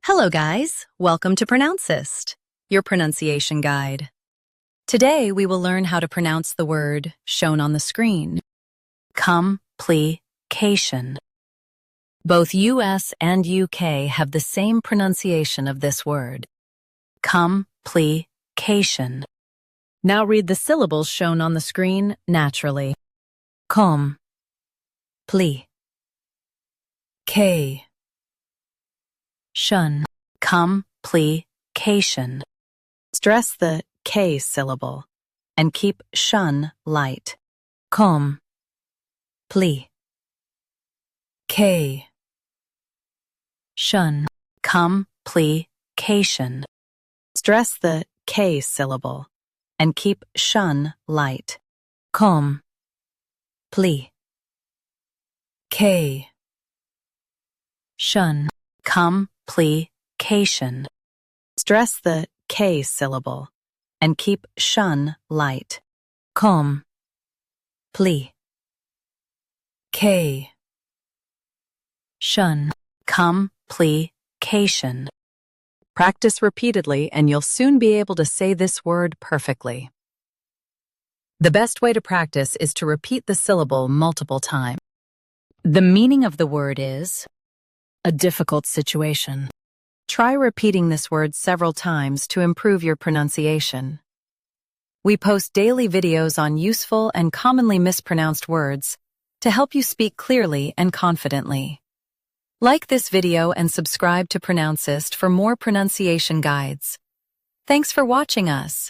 Hello guys, welcome to Pronouncist, your pronunciation guide. Today we will learn how to pronounce the word shown on the screen. Complication. Both US and UK have the same pronunciation of this word. Complication. Now read the syllables shown on the screen naturally. Com. Pli. K. Shun. Complication. Stress the K syllable and keep shun light. Com. Pli. K. Shun. Complication. Stress the K syllable and keep shun light. Com. Pli. K. Shun. Complication. Stress the K syllable and keep shun light. Com. Pli. K. Shun. Complication. Practice repeatedly and you'll soon be able to say this word perfectly. The best way to practice is to repeat the syllable multiple times. The meaning of the word is a difficult situation. Try repeating this word several times to improve your pronunciation. We post daily videos on useful and commonly mispronounced words to help you speak clearly and confidently. Like this video and subscribe to Pronouncist for more pronunciation guides. Thanks for watching us.